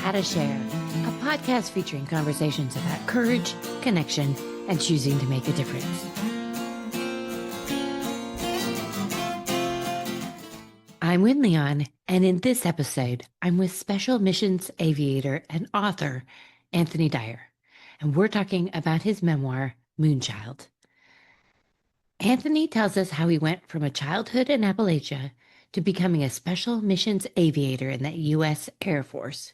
How to Share, a podcast featuring conversations about courage, connection, and choosing to make a difference. I'm Wynne Leon, and in this episode, I'm with Special Missions aviator and author Anthony Dyer, and we're talking about his memoir, Moonchild. Anthony tells us how he went from a childhood in Appalachia to becoming a special missions aviator in the U.S. Air Force.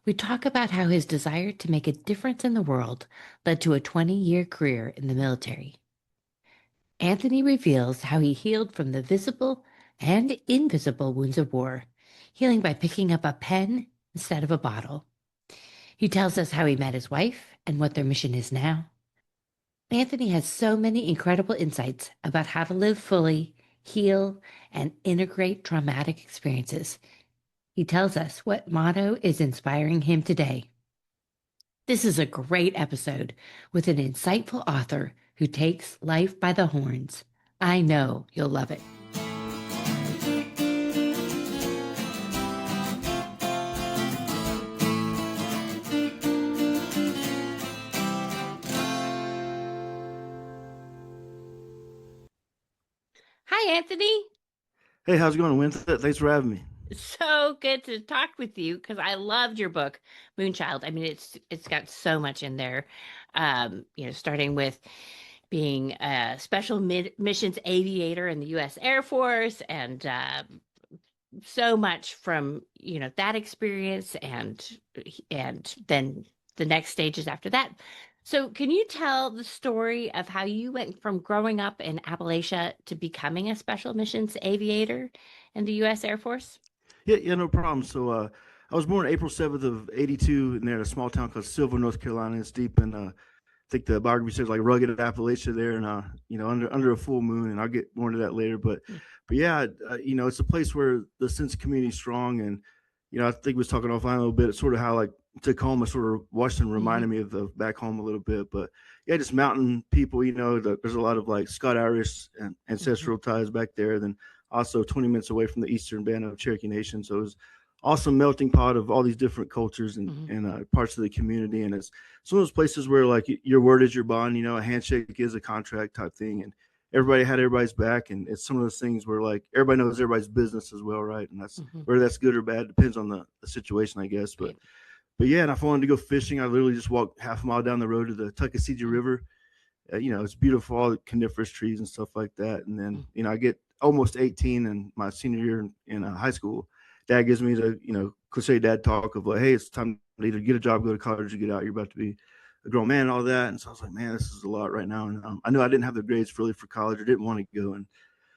We talk about how his desire to make a difference in the world led to a 20-year career in the military. Anthony reveals how he healed from the visible and invisible wounds of war, healing by picking up a pen instead of a bottle. He tells us how he met his wife and what their mission is now. Anthony has so many incredible insights about how to live fully, heal, and integrate traumatic experiences. He tells us what motto is inspiring him today. This is a great episode with an insightful author who takes life by the horns. I know you'll love it. Hi, Anthony. Hey, how's it going, Wynne? Thanks for having me. So good to talk with you because I loved your book, Moonchild. I mean, it's got so much in there. Starting with being a special missions aviator in the U.S. Air Force, and so much from that experience, and then the next stages after that. So, can you tell the story of how you went from growing up in Appalachia to becoming a special missions aviator in the U.S. Air Force? Yeah, no problem. So, I was born April 7th of 82 in a small town called Silver, North Carolina. It's deep in, I think the biography says like rugged Appalachia there, and under a full moon. And I'll get more into that later. But yeah, it's a place where the sense of community is strong, and I think we was talking offline a little bit. It's sort of how like Tacoma, sort of Washington reminded me of back home a little bit. But yeah, just mountain people. There's a lot of like Scott-Irish and ancestral ties back there. Then also 20 minutes away from the eastern band of Cherokee Nation. So it was awesome melting pot of all these different cultures and parts of the community. And it's some of those places where like your word is your bond. A handshake is a contract type thing, and everybody had everybody's back. And it's some of those things where like everybody knows everybody's business as well, right? And that's whether that's good or bad depends on the situation, I guess. But yeah, and if I wanted to go fishing, I literally just walked half a mile down the road to the Tuckasegee River. It's beautiful, all the coniferous trees and stuff like that. And then, I get almost 18 in my senior year in high school. Dad gives me the, cliche dad talk of like, hey, it's time to either get a job, go to college, or get out. You're about to be a grown man and all that. And so I was like, man, this is a lot right now. And I knew I didn't have the grades really for college or didn't want to go. And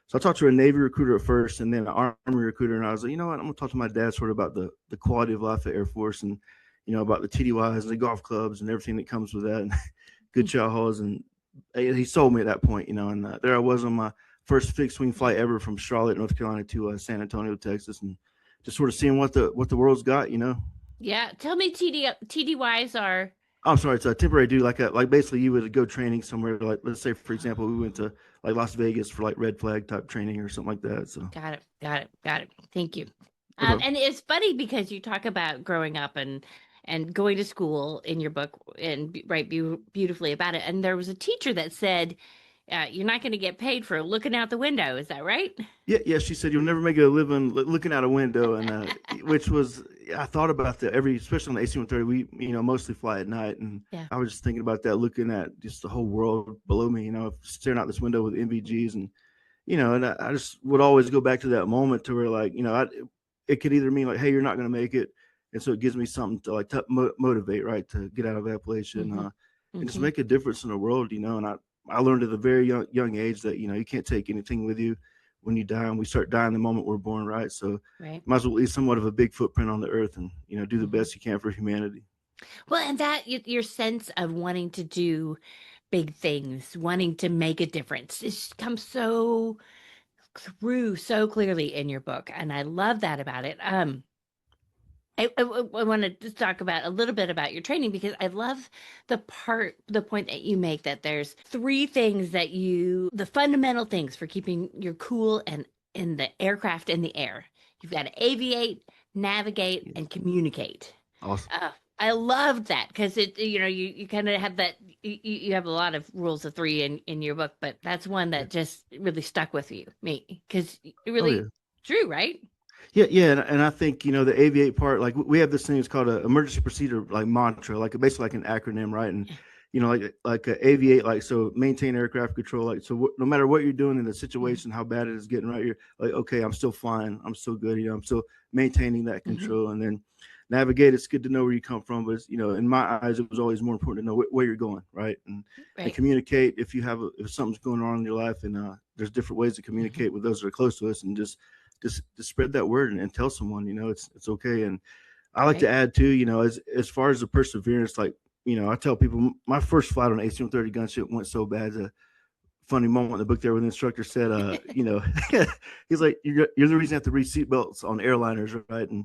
so I talked to a Navy recruiter at first and then an Army recruiter. And I was like, you know what, I'm going to talk to my dad sort of about the quality of life at Air Force and, about the TDYs and the golf clubs and everything that comes with that and good chow halls. And he sold me at that point, and there I was on my first fixed wing flight ever from Charlotte, North Carolina to San Antonio, Texas, and just sort of seeing what the world's got, Yeah. Tell me TDYs are. I'm sorry, it's a temporary duty, like basically you would go training somewhere, like let's say for example we went to like Las Vegas for like red flag type training or something like that. So Got it. Thank you. And it's funny because you talk about growing up and going to school in your book and write beautifully about it. And there was a teacher that said, you're not going to get paid for looking out the window. Is that right? Yeah. She said you'll never make a living looking out a window, and which was I thought about that especially on the AC-130. We mostly fly at night, and I was just thinking about that, looking at just the whole world below me. Staring out this window with NVGs, and and I just would always go back to that moment to where like it could either mean like, hey, you're not going to make it. And so it gives me something to like motivate, right, to get out of Appalachia and just make a difference in the world, And I learned at a very young age that you can't take anything with you when you die, and we start dying the moment we're born, right? So might as well leave somewhat of a big footprint on the earth, and do the best you can for humanity. Well, and that your sense of wanting to do big things, wanting to make a difference, it comes through so clearly in your book, and I love that about it. I want to just talk about a little bit about your training because I love the point that you make that there's three things the fundamental things for keeping your cool and in the aircraft in the air. You've got to aviate, navigate, and communicate. Awesome. I loved that because you kind of have that you have a lot of rules of three in your book, but that's one Yeah. that just really stuck with me because it Oh yeah. really true, right? Yeah, yeah, and I think the aviate part, like we have this thing. It's called a emergency procedure like mantra, like basically like an acronym, right? And like aviate, like so maintain aircraft control, like so no matter what you're doing in the Mm-hmm. situation, how bad it is getting, right? You're like, okay, I'm still flying, I'm still good, I'm still maintaining that Mm-hmm. control, and then navigate. It's good to know where you come from, but it's, in my eyes, it was always more important to know where you're going, right? And Right. communicate if if something's going on in your life, and there's different ways to Mm-hmm. communicate with those that are close to us, and just spread that word and tell someone, it's okay. And I like to Right. add too, as far as the perseverance, like, I tell people my first flight on AC-130 gunship went so bad. A funny moment in the book there when the instructor said, he's like, you're the reason I have to read seatbelts on airliners, right? And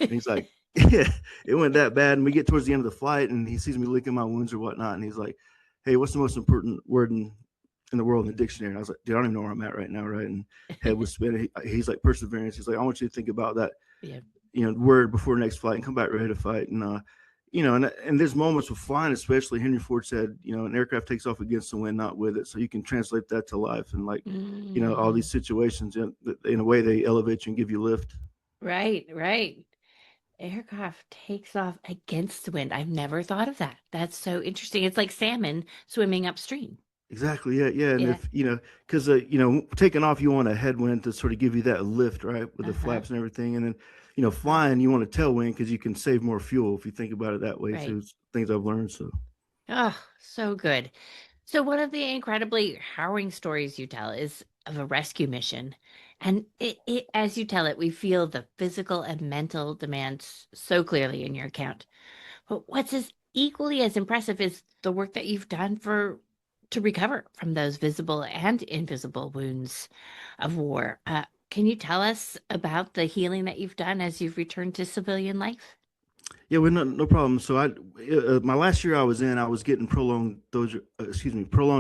he's like, yeah, it went that bad. And we get towards the end of the flight and he sees me licking my wounds or whatnot. And he's like, hey, what's the most important word in the world in the dictionary? And I was like, dude, I don't even know where I'm at right now, right? And head was spinning. He's like, perseverance. He's like, I want you to think about that, Yeah. word before next flight and come back ready to fight. And and there's moments with flying, especially Henry Ford said, an aircraft takes off against the wind, not with it. So you can translate that to life, and like, all Mm-hmm. these situations, in a way they elevate you and give you lift. Right. Right. Aircraft takes off against the wind. I've never thought of that. That's so interesting. It's like salmon swimming upstream. Exactly. Yeah. Yeah. And Yeah. if, because, taking off, you want a headwind to sort of give you that lift, right? With the Uh-huh. flaps and everything. And then, Uh-huh. flying, you want a tailwind because you can save more fuel if you think about it that way too. Right. It's things I've learned. So, Oh, so good. So one of the incredibly harrowing stories you tell is of a rescue mission. And as you tell it, we feel the physical and mental demands so clearly in your account. But what's equally as impressive is the work that you've done to recover from those visible and invisible wounds of war. Can you tell us about the healing that you've done as you've returned to civilian life? yeah, well, no problem. So my last year I was in, I was getting prolonged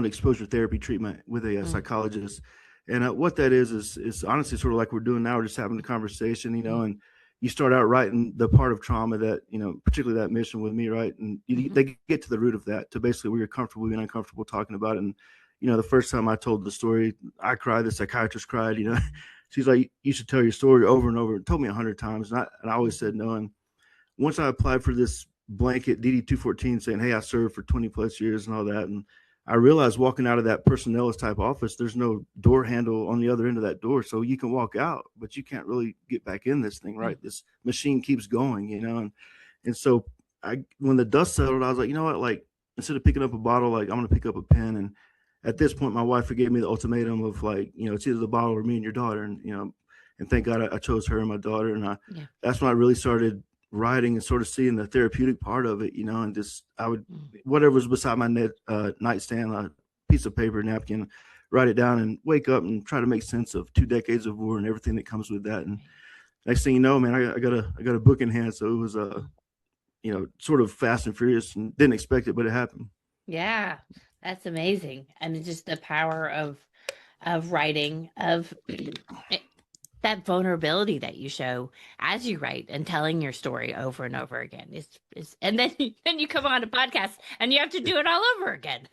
exposure therapy treatment with a Mm, psychologist. And what that is honestly sort of like we're doing now. We're just having a conversation, mm, and you start out writing the part of trauma that, particularly that mission with me, right? And mhm. they get to the root of that, to basically where you're comfortable being uncomfortable talking about it. And, the first time I told the story, I cried, the psychiatrist cried, she's like, you should tell your story over and over. It told me 100 times. And I always Mhm. said no. And once I applied for this blanket DD 214 saying, hey, I served for 20 plus years and all that. And I realized walking out of that personnelist type office, there's no door handle on the other end of that door. So you can walk out, but you can't really get back in this thing, Mm, right? This machine keeps going, and so when the dust settled, I was like, you know what? Like, instead of picking up a bottle, like, I'm going to pick up a pen. And at this point, my wife gave me the ultimatum of, like, it's either the bottle or me and your daughter. And, and thank God I chose her and my daughter. And Yeah. that's when I really started writing and sort of seeing the therapeutic part of it, and just, I would, Mm, whatever was beside my nightstand, a piece of paper, napkin, write it down and wake up and try to make sense of 2 decades of war and everything that comes with that. And right. next thing you know, man, I got a book in hand. So it was, Mm. sort of fast and furious, and didn't expect it, but it happened. Yeah, that's amazing. And it's just the power of writing, of that vulnerability that you show as you write and telling your story over and over again is and then then you come on a podcast and you have to do it all over again.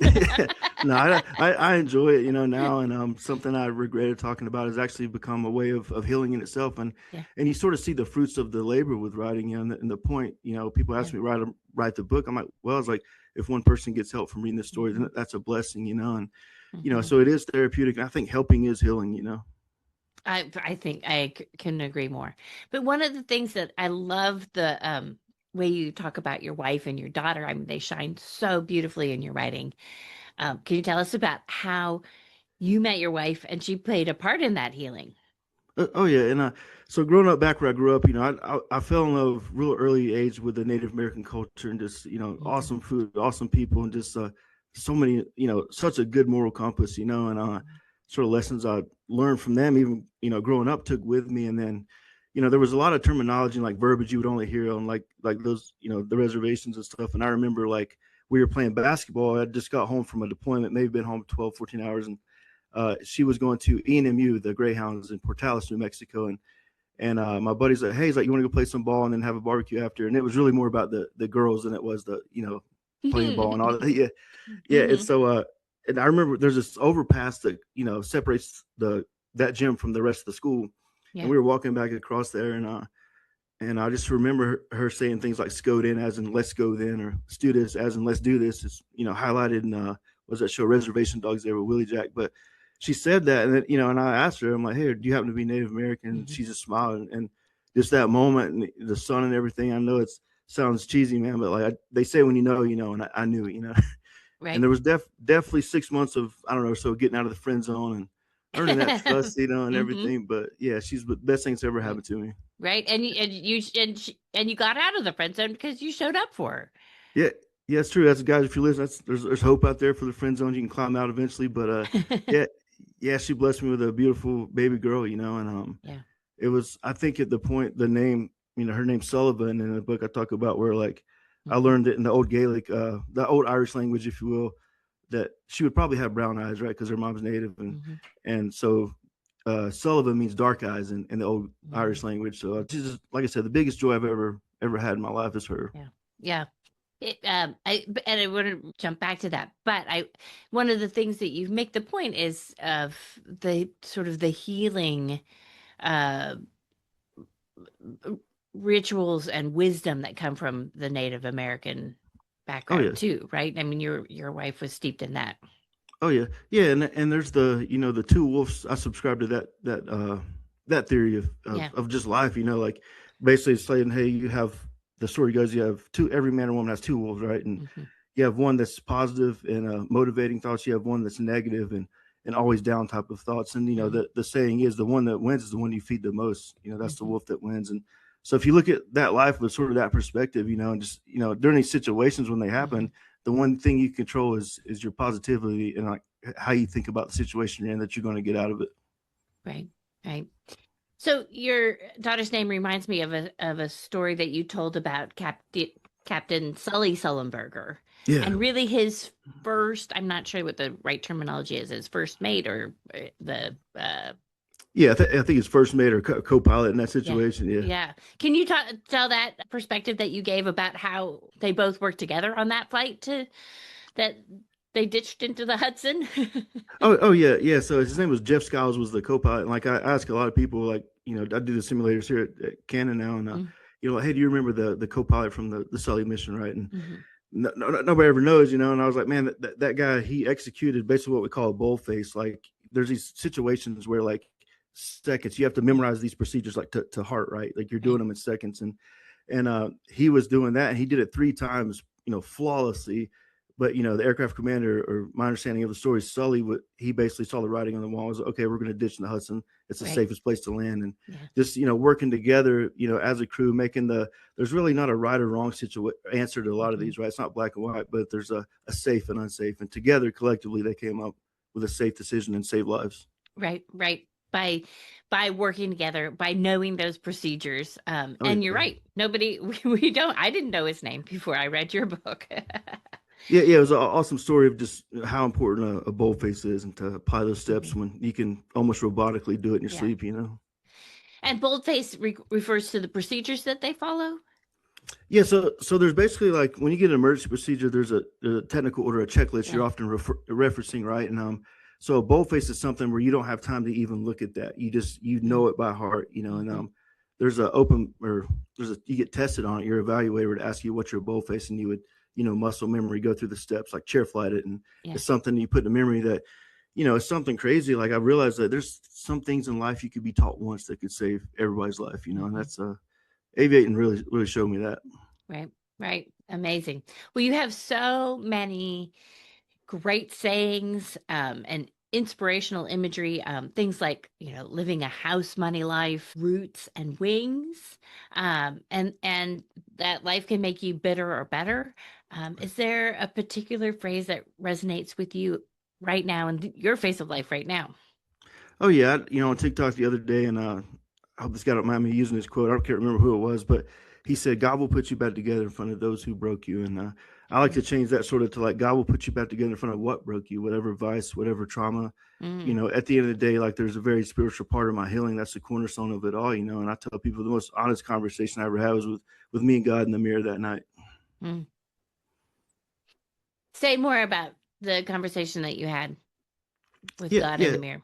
No, I enjoy it, now, and something I regretted talking about has actually become a way of healing in itself, Yeah, and you sort of see the fruits of the labor with writing, and the point, people yeah. ask me write the book. I'm like, well, it's like, if one person gets help from reading the story, Hmm. then that's a blessing, and Hmm. so it is therapeutic. And I think helping is healing. I think can agree more. But one of the things that I love the way you talk about your wife and your daughter, I mean, they shine so beautifully in your writing. Can you tell us about how you met your wife and she played a part in that healing? Oh yeah, and so growing up back where I grew up, I fell in love real early age with the Native American culture, and just, Hmm. awesome food, awesome people, and just so many, such a good moral compass, and sort of lessons I learned from them, even, growing up, took with me. And then, there was a lot of terminology and like verbiage you would only hear on, like those, the reservations and stuff. And I remember, like, we were playing basketball. I just got home from a deployment, maybe been home 12, 14 hours, and she was going to ENMU, the Greyhounds, in Portales, New Mexico. And my buddy's like, hey, he's like, you want to go play some ball and then have a barbecue after? And it was really more about the girls than it was the playing ball and all that. Yeah, yeah. And Hmm. so and I remember there's this overpass that separates the that gym from the rest of the school, and Yeah. we were walking back across there, and I just remember her saying things like "scoed in" as in "let's go then," or "let's do this" as in "let's do this." It's highlighted in was that show Reservation Dogs there with Willie Jack, but she said that, and then and I asked her, I'm like, "Hey, do you happen to be Native American?" And Hmm. she just smiled, and just that moment and the sun and everything. I know it sounds cheesy, man, but like they say when you know, and I knew it. And Right. there was definitely 6 months of I don't know, so getting out of the friend zone and earning that trust, and Hmm. everything. But yeah, she's the best thing that's ever Right. happened to me. Right. And you got out of the friend zone because you showed up for her. Yeah, yeah, it's true. That's guys. If you listen, there's hope out there for the friend zone. You can climb out eventually. But yeah, yeah, she blessed me with a beautiful baby girl. And Yeah. it was I think at the point the name her name's Sullivan in the book I talk about where like I Hmm. learned it in the old Gaelic, the old Irish language, if you will, that she would probably have brown eyes, right? Because her mom's native, Hmm. and so Sullivan means dark eyes in the old Hmm. Irish language. So she's just, like I said, the biggest joy I've ever had in my life is her. Yeah. Yeah. And I want to jump back to that, but one of the things that you make the point is of the sort of the healing, uh, rituals and wisdom that come from the Native American Oh background yeah. too, right? I mean, your wife was steeped in that. Oh yeah, yeah, and there's the the two wolves. I subscribe to that theory Yeah. of just life. Like basically saying, hey, you have the story goes, you have two. Every man or woman has two wolves, right? And Hmm. you have one that's positive and motivating thoughts. You have one that's negative and always down type of thoughts. And Hmm. the saying is the one that wins is the one you feed the most. That's the Hmm. wolf that wins. And so if you look at that life with sort of that perspective, and just during these situations when they Hmm. happen, the one thing you control is your positivity and like how you think about the situation you're in that you're going to get out of it. Right. Right. So your daughter's name reminds me of a story that you told about Captain Sully Sullenberger, Yeah. and really his first. I'm not sure what the right terminology is. His first mate or the Yeah, I think it's first mate or co-pilot in that yeah. situation. Yeah. Yeah. Can you tell that perspective that you gave about how they both worked together on that flight to that they ditched into the Hudson? Oh yeah, yeah. So his name was Jeff Skiles was the co-pilot. And like I ask a lot of people, like I do the simulators here at Canon now, and like, hey, do you remember the co-pilot from the Sully mission, right? And Mm-hmm. nobody ever knows, And I was like, man, that guy, he executed basically what we call a boldface. Like there's these situations where like seconds you have to memorize these procedures like to heart, right? Like you're doing Right. them in seconds, and he was doing that, and he did it 3 times, flawlessly. But the aircraft commander, or my understanding of the story, Sully, he basically saw the writing on the wall. Was okay, we're going to ditch in the Hudson. It's the Right. safest place to land, and Yeah. just working together, as a crew, making there's really not a right or wrong answer to a lot of Hmm. these, right? It's not black and white, but there's a safe and unsafe, and together, collectively, they came up with a safe decision and saved lives. Right, right. By working together, by knowing those procedures. Oh And you're yeah, right. Nobody we don't I didn't know his name before I read your book. yeah, yeah. It was an awesome story of just how important a boldface is, and to apply those steps Mhm. when you can almost robotically do it in your Yeah. sleep. And boldface refers to the procedures that they follow. Yeah, so there's basically like when you get an emergency procedure, there's a technical order, a checklist Yeah. you're often referencing, right? And so a boldface is something where you don't have time to even look at that. You just know Mm-hmm. it by heart. And Mm-hmm. there's a open or you get tested on it. Your evaluator would ask you what's your boldface, and you would muscle memory go through the steps like chair flight it, and Yeah. it's something you put in memory that it's something crazy. Like I realized that there's some things in life you could be taught once that could save everybody's life. And Mm-hmm. that's aviating really showed me that. Right. Right. Amazing. Well, you have so many great sayings, and inspirational imagery, things like living a house money life, roots and wings, and that life can make you bitter or better. Is there a particular phrase that resonates with you right now in your phase of life right now? Oh yeah, on TikTok the other day, and I hope this guy don't mind me using this quote. I can't remember who it was, but he said, "God will put you back together in front of those who broke you." And I like to change that sort of to like God will put you back together in front of what broke you, whatever vice, whatever trauma. Mm. At the end of the day, like there's a very spiritual part of my healing. That's the cornerstone of it all. And I tell people the most honest conversation I ever had was with me and God in the mirror that night. Mm. Say more about the conversation that you had with Yeah, God in yeah, the mirror.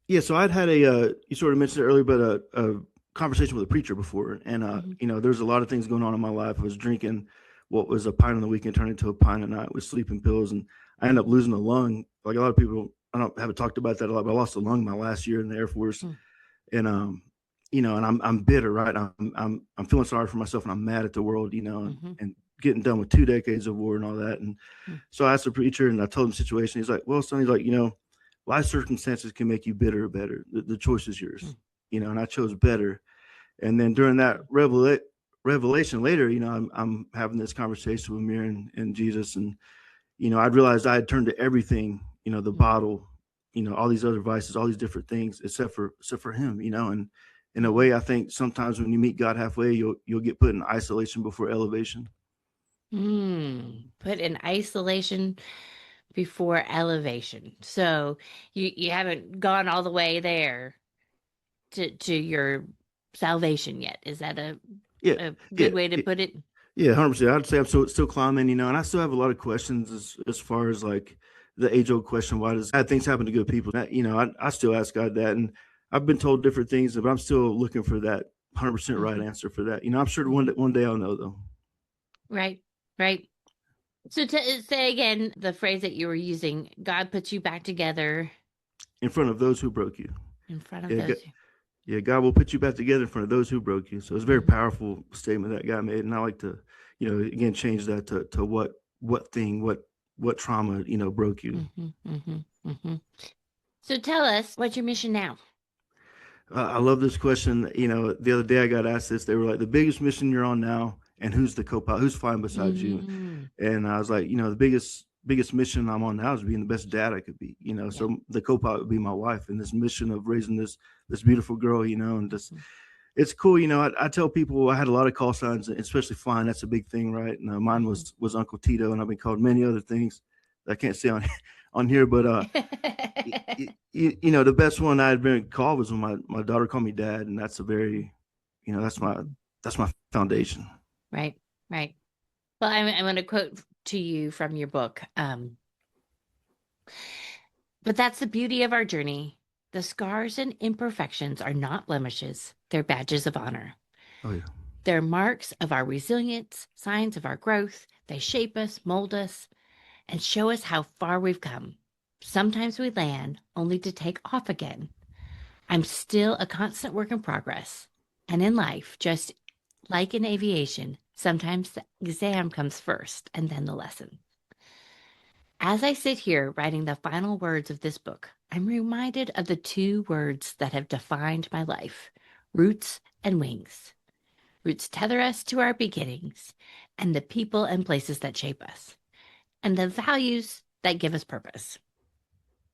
yeah. So I'd had you sort of mentioned it earlier, but a conversation with a preacher before, and Mm-hmm. there's a lot of things going on in my life. I was drinking what was a pint on the weekend turned into a pint a night with sleeping pills, and I ended up Mm-hmm. losing a lung. Like a lot of people, haven't talked about that a lot, but I lost a lung my last year in the Air Force, and and I'm bitter, right? I'm feeling sorry for myself, and I'm mad at the world, Mm-hmm. and getting done with 2 decades of war and all that, and so I asked the preacher, and I told him the situation. He's like, "Well, son," he's like, life circumstances can make you bitter or better. The choice is yours, and I chose better. And then during that revelation later, I'm having this conversation with Mir and Jesus, and I'd realized I had turned to everything, the Mm-hmm. bottle, all these other vices, all these different things, except for him, and in a Mm-hmm. way, I think sometimes when you meet God halfway, you'll get put in isolation before elevation. Put in isolation before elevation. So you haven't gone all the way there to your salvation yet. Is that Yeah, a yeah, good way to yeah. put it? Yeah, 100%. I'd say I'm still climbing, and I still have a lot of questions as far as like the age old question, why does bad things happen to good people? I still ask God that, and I've been told different things, but I'm still looking for that 100% right Mm-hmm. answer for that. I'm sure Mm-hmm. one day I'll know though. Right, right. So to say again the phrase that you were using, God puts you back together In front of those who broke you. in front of Yeah, those. yeah, God will put you back together in front of those who broke you. So it's a very Mm-hmm. powerful statement that God made, and I like to, again change that to what thing, what trauma, broke you. Mm-hmm. Mm-hmm. Mm-hmm. So tell us, what's your mission now? I love this question. The other day I got asked this. They were like, "The biggest mission you're on now, and who's the co-pilot? Who's flying beside you?" Mm-hmm. And I was like, the biggest mission I'm on now is being the best dad I could be. Yeah. So the co-pilot would be my wife, and this mission of raising this beautiful girl. And just Mm-hmm. it's cool. I tell people I had a lot of call signs, especially flying. That's a big thing, right? And mine Mm-hmm. was Uncle Tito, and I've been called many other things that I can't say on on here, but the best one I had been called was when my daughter called me dad, and that's a very, that's my foundation. Right, right. Well, I'm going to quote to you from your book. But that's the beauty of our journey. The scars and imperfections are not blemishes, they're badges of honor. Oh yeah, They're marks of our resilience, signs of our growth. They shape us, mold us, and show us how far we've come. Sometimes we land only to take off again. I'm still a constant work in progress. And in life, just like in aviation, sometimes the exam comes first and then the lesson. As I sit here writing the final words of this book, I'm reminded of the two words that have defined my life: roots and wings. Roots tether us to our beginnings and the people and places that shape us, and the values that give us purpose.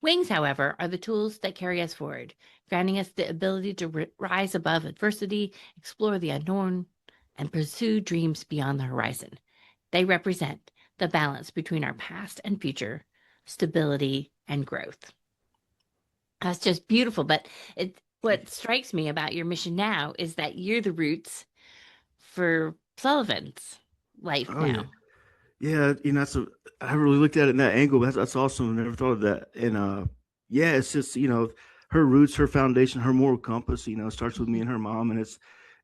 Wings, however, are the tools that carry us forward, granting us the ability to rise above adversity, explore the unknown, and pursue dreams beyond the horizon. They represent the balance between our past and future, stability and growth. That's just beautiful. But thank what you. strikes me about your mission now is that you're the roots for Sullivan's life Oh yeah, now. yeah. I haven't really looked at it in that angle. But that's awesome. I never thought of that. And yeah, it's just her roots, her foundation, her moral compass. Starts with me Mhm. and her mom, and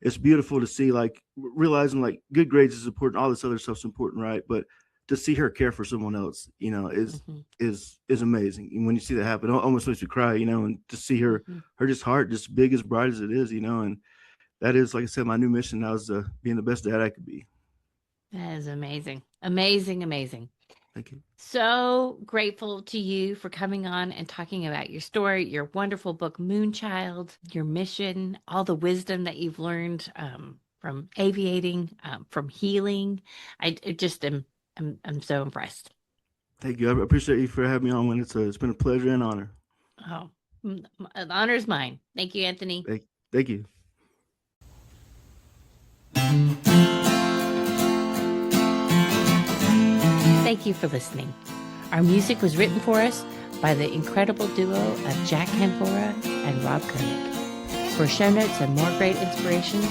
it's beautiful to see like realizing like good grades is important, all this other stuff's important, right? But to see her care for someone else, Mhm. is amazing. And when you see that happen, it almost makes you cry, and to see Mhm. her just heart just big as bright as it is, and that is, like I said, my new mission now is being the best dad I could be. That is amazing. Amazing, amazing. Thank you. So grateful to you for coming on and talking about your story, your wonderful book, Moonchild, your mission, all the wisdom that you've learned from aviating, from healing. I just I'm so impressed. Thank you. I appreciate you for having me on. When it's been a pleasure and honor. Oh, the honor's mine. Thank you, Anthony. Thank you. thank you for listening. Our music was written for us by the incredible duo of Jack Campora and Rob Koenig. For show notes and more great inspiration,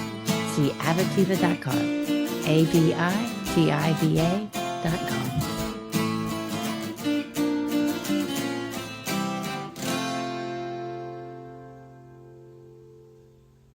see avitiva.com, avitiva.com.